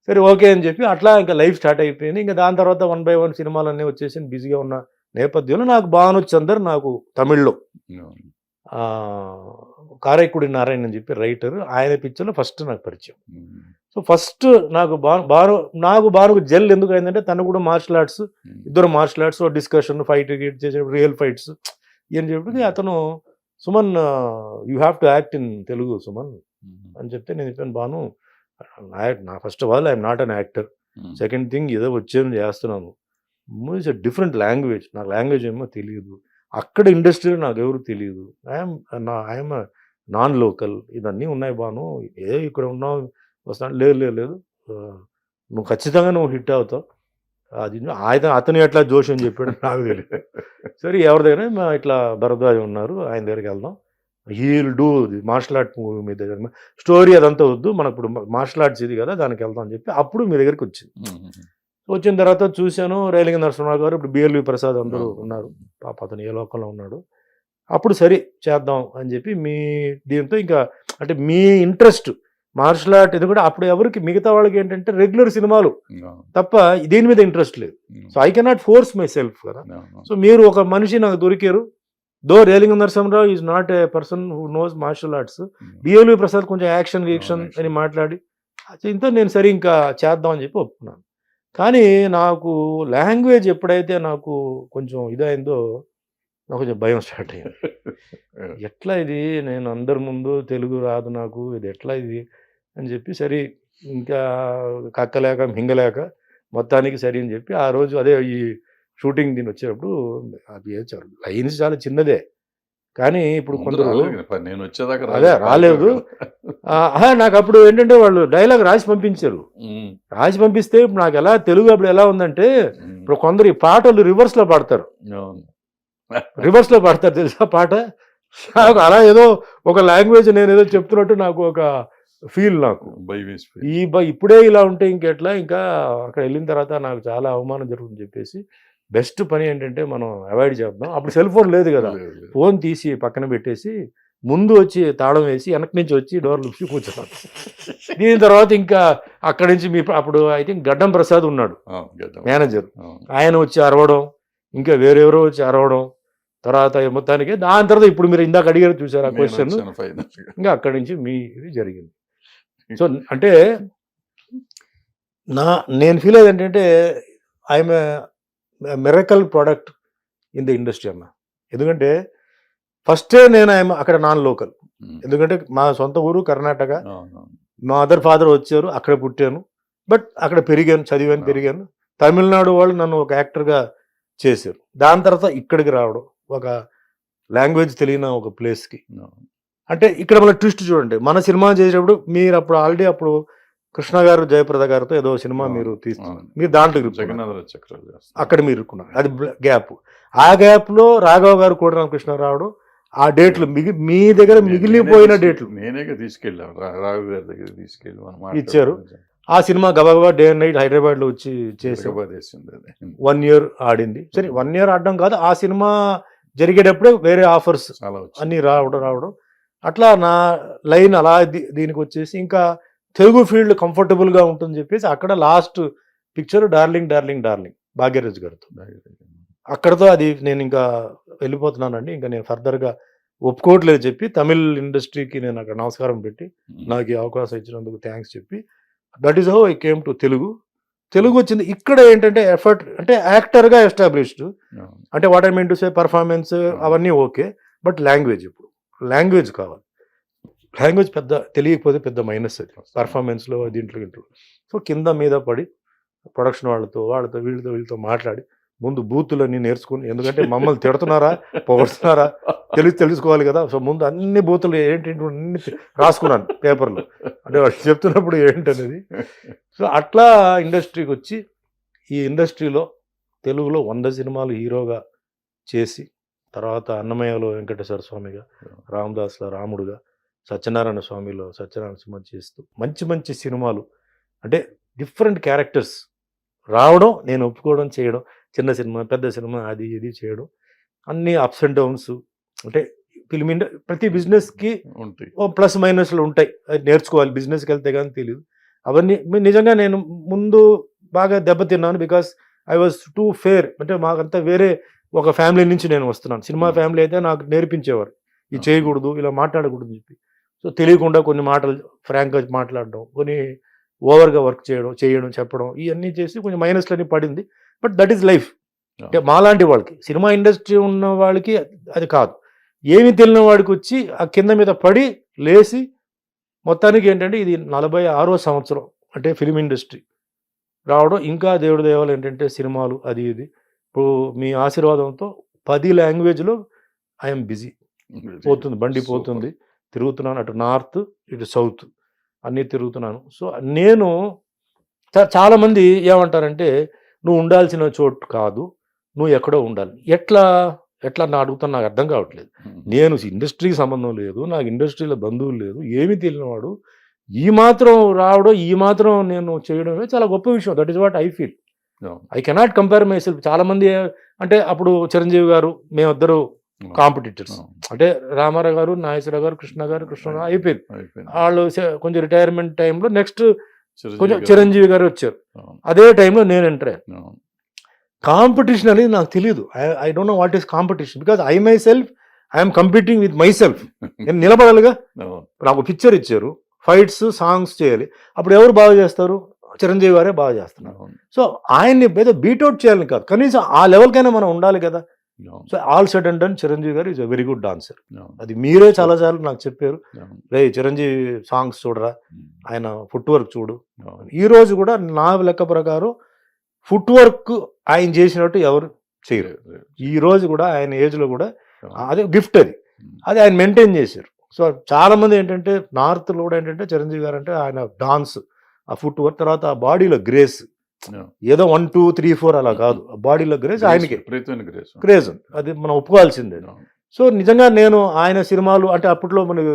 సరే ఓకే అని చెప్పి అట్లా ఇంకా లైఫ్ స్టార్ట్ అయిపోయింది. ఇంకా దాని తర్వాత 1 బై 1 సినిమాలన్నీ వచ్చేసి బిజీగా ఉన్న నేపథ్యంలో నాకు భాను చందర్ నాకు తమిళ్లో అవును. 'కారైక్కుడి నారాయణ' అని చెప్పి రైటర్. ఆయన పిక్చర్‌లో ఫస్ట్ నాకు పరిచయం. ఉమ్. సో ఫస్ట్ నాకు భానుకు జెల్ ఎందుకు అయిందంటే తను కూడా మార్షల్ ఆర్ట్స్, ఇద్దరు మార్షల్ ఆర్ట్స్ డిస్కషన్ ఫైట్ గిట్ చేసేటప్పుడు రియల్ ఫైట్స్ అని చెప్పి అతను Suman you have to act in Telugu Suman అని చెప్తే నేను చెప్పాను భాను నా first of all I'm not an actor. Second thing ఏదో వచ్చేది చేస్తున్నాను. It's a different language. నాకు లాంగ్వేజ్ ఏమో తెలియదు. అక్కడ ఇండస్ట్రీలో నాకు ఎవరు తెలియదు. I'm non local. ఇవన్నీ ఉన్నాయి భాను. ఇక్కడ ఉన్నావు వస్తాను. లేదు లేదు లేదు నువ్వు ఖచ్చితంగా నువ్వు హిట్ అవుతావు. అది అతను ఎట్లా జోష్ అని చెప్పాడు నాకు తెలియదు. సరే ఎవరి దగ్గర ఇట్లా భరద్వాజ్ ఉన్నారు ఆయన దగ్గరికి వెళ్దాం. He'll do martial art movie మీ దగ్గర స్టోరీ అదంతా వద్దు మనకు ఇప్పుడు మార్షల్ ఆర్ట్స్ ఇది కదా దానికి వెళ్దాం అని చెప్పి అప్పుడు మీ దగ్గరికి వచ్చింది. వచ్చిన తర్వాత చూశాను రైలింగ నరసింహరావు గారు ఇప్పుడు బిఎల్వి ప్రసాద్ అందరూ ఉన్నారు. పాప అతను ఏ లోకంలో ఉన్నాడు. అప్పుడు సరే చేద్దాం అని చెప్పి మీ దీంతో ఇంకా అంటే మీ ఇంట్రెస్ట్ మార్షల్ ఆర్ట్ ఎందుకంటే అప్పుడు ఎవరికి మిగతా వాళ్ళకి ఏంటంటే రెగ్యులర్ సినిమాలు తప్ప దీని మీద ఇంట్రెస్ట్ లేదు. So I cannot force myself కదా. సో మీరు ఒక మనిషి నాకు దొరికారు. Though Relangi Narasimharao is not a person who knows martial arts. BLV Prasad కొంచెం యాక్షన్ అని మాట్లాడి ఇంత నేను సరే ఇంకా చేద్దాం అని చెప్పి ఒప్పుకున్నాను. కానీ నాకు లాంగ్వేజ్ ఎప్పుడైతే నాకు కొంచెం ఇదైందో నాకు కొంచెం భయం స్టార్ట్ అయ్యింది. ఎట్లా ఇది నేను అందరి ముందు తెలుగు రాదు నాకు ఇది ఎట్లా ఇది అని చెప్పి సరే ఇంకా కక్కలేక మింగలేక మొత్తానికి సరే అని చెప్పి ఆ రోజు అదే ఈ షూటింగ్ దీని వచ్చేటప్పుడు అది లైన్స్ చాలా చిన్నదే కానీ ఇప్పుడు కొందరు నేను వచ్చేదాకా అదే రాలేదు. నాకు అప్పుడు ఏంటంటే వాళ్ళు డైలాగ్ రాసి పంపించారు. రాసి పంపిస్తే ఇప్పుడు నాకు ఎలా తెలుగు అప్పుడు ఎలా ఉందంటే ఇప్పుడు కొందరు ఈ పాటలు రివర్స్లో పాడతారు. రివర్స్లో పాడతారు తెలుసా పాట. నాకు అలా ఏదో ఒక లాంగ్వేజ్ నేను ఏదో చెప్తున్నట్టు నాకు ఒక ఫీల్ నాకు ఇప్పుడే ఇలా ఉంటే ఇంకెట్లా ఇంకా అక్కడ వెళ్ళిన తర్వాత నాకు చాలా అవమానం జరుగుతుంది చెప్పేసి బెస్ట్ పని ఏంటంటే మనం అవాయిడ్ చేద్దాం. అప్పుడు సెల్ ఫోన్ లేదు కదా. ఫోన్ తీసి పక్కన పెట్టేసి ముందు వచ్చి తాళం వేసి వెనక నుంచి వచ్చి డోర్లు ఉప్పి కూర్చున్నాను. దీని తర్వాత ఇంకా అక్కడి నుంచి అప్పుడు ఐ థింక్ గడ్డం ప్రసాద్ ఉన్నాడు మేనేజర్. ఆయన వచ్చి అరవడం ఇంకా వేరెవరో వచ్చి అరవడం తర్వాత మొత్తానికి దాని తర్వాత ఇప్పుడు మీరు ఇందాక అడిగారు చూసారు ఆ క్వశ్చన్ ఇంకా అక్కడి నుంచి మీ ఇది జరిగింది. సో అంటే నేను ఫీల్ అయ్యేది ఏంటంటే I'm miracle product in the industry అన్న. ఎందుకంటే ఫస్టే నేను అక్కడ నాన్ లోకల్. ఎందుకంటే మా సొంత ఊరు కర్ణాటక. మా మదర్ ఫాదర్ వచ్చారు అక్కడ పుట్టాను. బట్ అక్కడ పెరిగాను చదివాను పెరిగాను. తమిళనాడు వాళ్ళు నన్ను ఒక యాక్టర్గా చేశారు. దాని తర్వాత ఇక్కడికి రావడం ఒక లాంగ్వేజ్ తెలియని ఒక ప్లేస్కి అంటే ఇక్కడ మన ట్విస్ట్ చూడండి. మన సినిమా చేసేటప్పుడు మీరు అప్పుడు ఆల్రెడీ అప్పుడు కృష్ణ గారు జయప్రద గారితో ఏదో సినిమా మీరు తీసుకున్నారు. మీరు దాంట్లో అక్కడ మీరు ఇరుక్కున్నారు. అది గ్యాప్. ఆ గ్యాప్లో రాఘవ గారు కూడా రామకృష్ణ రావడం ఆ డేట్లు మీ దగ్గర మిగిలిపోయిన డేట్లు నేనే తీసుకెళ్ళాను రాఘవ గారి దగ్గర తీసుకెళ్ళి ఇచ్చారు. ఆ సినిమా గబగబా డే అండ్ నైట్ హైదరాబాద్లో వచ్చి చేసి 1 year ఆడింది. సరే 1 year ఆడడం కాదు ఆ సినిమా జరిగేటప్పుడే వేరే ఆఫర్స్ అన్నీ రావడం అట్లా నా లైన్ అలా దీనికి వచ్చేసి ఇంకా తెలుగు ఫీల్డ్ కంఫర్టబుల్గా ఉంటుందని చెప్పేసి అక్కడ last picture darling darling darling Bhagyaraj గారితో అక్కడతో అది నేను ఇంకా వెళ్ళిపోతున్నానండి ఇంకా నేను ఫర్దర్గా ఒప్పుకోవట్లేదు చెప్పి తమిళ్ ఇండస్ట్రీకి నేను అక్కడ నమస్కారం పెట్టి నాకు ఈ అవకాశం ఇచ్చినందుకు థ్యాంక్స్ చెప్పి that is how I came to Telugu వచ్చింది. ఇక్కడ ఏంటంటే ఎఫర్ట్ అంటే యాక్టర్గా ఎస్టాబ్లిష్డ్ అంటే what I mean to say performance అవన్నీ ఓకే. బట్ లాంగ్వేజ్ ఇప్పుడు లాంగ్వేజ్ కావాలి. లాంగ్వేజ్ పెద్ద తెలియకపోతే పెద్ద మైనస్ అది పర్ఫార్మెన్స్లో దీంట్లో. సో కింద మీద పడి ప్రొడక్షన్ వాళ్ళతో వీళ్ళతో మాట్లాడి ముందు బూతులన్నీ నేర్చుకుని ఎందుకంటే మమ్మల్ని తిడుతున్నారా పొగడుతున్నారా తెలుసుకోవాలి కదా. సో ముందు అన్ని బూతులు ఏంటి అన్ని రాసుకున్నాను పేపర్లో అంటే వాళ్ళు చెప్తున్నప్పుడు ఏంటనేది. సో అట్లా ఇండస్ట్రీకి వచ్చి ఈ ఇండస్ట్రీలో తెలుగులో 100 సినిమాలు హీరోగా చేసి తర్వాత అన్నమయ్యలో వెంకటేశ్వర స్వామిగా రామదాస్లో రాముడుగా సత్యనారాయణ స్వామిలో సత్యనారాయణ సినిమా చేస్తూ మంచి సినిమాలు అంటే డిఫరెంట్ క్యారెక్టర్స్ రావడం నేను ఒప్పుకోవడం చేయడం చిన్న సినిమా పెద్ద సినిమా అది ఇది చేయడం అన్నీ అప్స్ అండ్ డౌన్స్ అంటే ఫిల్మ్ ప్రతి బిజినెస్కి ప్లస్ మైనస్లు ఉంటాయి. అది నేర్చుకోవాలి. బిజినెస్కి వెళ్తే కానీ తెలియదు. అవన్నీ నిజంగా నేను ముందు బాగా దెబ్బతిన్నాను. Because I was too fair. అంటే మాకంతా వేరే ఒక ఫ్యామిలీ నుంచి నేను వస్తున్నాను. సినిమా ఫ్యామిలీ అయితే నాకు నేర్పించేవారు ఇది చేయకూడదు, ఇలా మాట్లాడకూడదు అని చెప్పి. సో తెలియకుండా కొన్ని మాటలు ఫ్రాంక్గా మాట్లాడడం, కొన్ని ఓవర్గా వర్క్ చేయడం చెప్పడం, ఇవన్నీ చేసి కొంచెం మైనస్లని పడింది. But that is life. అంటే మాలాంటి వాళ్ళకి, సినిమా ఇండస్ట్రీ ఉన్న వాళ్ళకి అది కాదు. ఏమి తెలియని వాడికి వచ్చి ఆ కింద మీద పడి లేచి మొత్తానికి ఏంటంటే ఇది 46వ సంవత్సరం అంటే ఫిలిం ఇండస్ట్రీ రావడం. ఇంకా దేవుడి దేవాలు ఏంటంటే సినిమాలు అది ఇది. ఇప్పుడు మీ ఆశీర్వాదంతో 10 లాంగ్వేజ్లో ఐఎమ్ బిజీ. పోతుంది, బండి పోతుంది, తిరుగుతున్నాను. అటు నార్త్ ఇటు సౌత్ అన్నీ తిరుగుతున్నాను. సో నేను చాలామంది ఏమంటారంటే నువ్వు ఉండాల్సిన చోటు కాదు, నువ్వు ఎక్కడో ఉండాలి. ఎట్లా నా అడుగుతాను, నాకు అర్థం కావట్లేదు. నేను ఇండస్ట్రీకి సంబంధం లేదు, నాకు ఇండస్ట్రీలో బంధువులు లేదు, ఏమీ తెలియనివాడు ఈ మాత్రం రావడం, ఈ మాత్రం నేను చేయడమే చాలా గొప్ప విషయం. That is what I feel. I cannot compare my self. చాలామంది అంటే అప్పుడు చిరంజీవి గారు మేమిద్దరు కాంపిటీటర్స్. అంటే రామారావు గారు, నాగేశ్వరరావు గారు, కృష్ణరావు అయిపోయింది. వాళ్ళు కొంచెం రిటైర్మెంట్ టైంలో నెక్స్ట్ కొంచెం చిరంజీవి గారు వచ్చారు. అదే టైంలో నేను ఎంటర్ అయ్యాను. కాంపిటీషన్ అనేది నాకు తెలియదు. I don't know what is competition, because I my self I'm competing with my self. నేను నిలబడాలిగా. నాకు పిక్చర్ ఇచ్చారు, ఫైట్స్ సాంగ్స్ చేయాలి. అప్పుడు ఎవరు బాగా చేస్తారు? చిరంజీవి గారే బాగా చేస్తున్నారు. సో ఆయన్ని ఏదో బీట్అవుట్ చేయాలని కాదు, కనీసం ఆ లెవెల్కైనా మనం ఉండాలి కదా. So all said and done Chiranjeevi garu is a very good dancer. అది మీరే చాలాసార్లు నాకు చెప్పారు, రే చిరంజీవి సాంగ్స్ చూడరా, ఆయన ఫుట్ వర్క్ చూడు. ఈ రోజు కూడా నా లెక్క ప్రకారం ఫుట్ వర్క్ ఆయన చేసినట్టు ఎవరు చేయరు. ఈ రోజు కూడా ఆయన ఏజ్లో కూడా అదే గిఫ్ట్, అది ఆయన మెయింటైన్ చేశారు. సో చాలా మంది ఏంటంటే నార్త్లో కూడా ఏంటంటే చిరంజీవి గారు అంటే ఆయన డాన్స్, ఆ ఫుట్ వర్క్, తర్వాత ఆ బాడీలో గ్రేస్, ఏదో 1, 2, 3, 4 అలా కాదు, ఆ బాడీలో గ్రేస్ ఆయనకి క్రేజ్, అది మనం ఒప్పుకోవాల్సిందే. సో నిజంగా నేను ఆయన సినిమాలు అంటే అప్పట్లో మనకి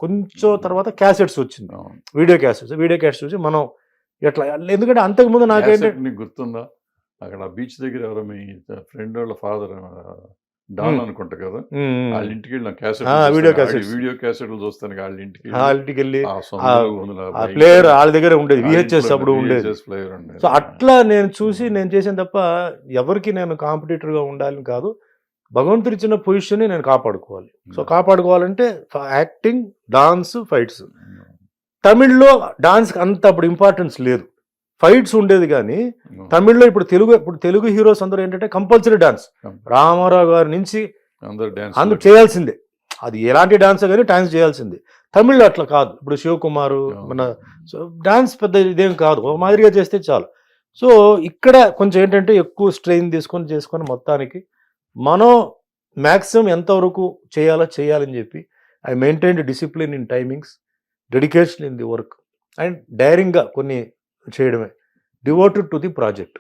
కొంచెం తర్వాత క్యాసెట్స్ వచ్చింది, వీడియో క్యాసెట్స్ వచ్చి మనం ఎట్లా, ఎందుకంటే అంతకుముందు నాకేంటంటే గుర్తుందా, అక్కడ బీచ్ దగ్గర ఎవరో మీ ఫ్రెండ్ వాళ్ళ ఫాదర్ డాన్ అనుకుంటా కదా, వాళ్ళ ఇంటికి వెళ్ళిన వీడియో క్యాసెట్లు చూస్తాను, వాళ్ళ ఇంటికి వెళ్ళి ప్లేయర్ వాళ్ళ దగ్గర ఉండేది, VHS అప్పుడు ఉండేది. సో అట్లా నేను చూసి నేను చేసాను తప్ప ఎవరికి నేను కాంపిటీటర్గా ఉండాలని కాదు. భగవంతుడు ఇచ్చిన పొజిషన్ని నేను కాపాడుకోవాలి. సో కాపాడుకోవాలంటే యాక్టింగ్, డాన్స్, ఫైట్స్. తమిళ్లో డాన్స్కి అంత అప్పుడు ఇంపార్టెన్స్ లేదు, ఫైట్స్ ఉండేది. కానీ తమిళ్లో ఇప్పుడు తెలుగు హీరోస్ అందరూ ఏంటంటే కంపల్సరీ డాన్స్. రామారావు గారి నుంచి అందరూ చేయాల్సిందే, అది ఎలాంటి డాన్స్ కానీ డాన్స్ చేయాల్సిందే. తమిళ్లో అట్లా కాదు. ఇప్పుడు శివకుమారు మన డాన్స్ పెద్ద ఇదేం కాదు, ఒక మాదిరిగా చేస్తే చాలు. సో ఇక్కడ కొంచెం ఏంటంటే ఎక్కువ స్ట్రెయిన్ చేసుకొని మొత్తానికి మనం మ్యాక్సిమం ఎంతవరకు చేయాలని చెప్పి I maintained discipline in timings, dedication in the work and డైరింగ్గా కొన్ని చేయడమే, డివోటెడ్ టు ది ప్రాజెక్ట్.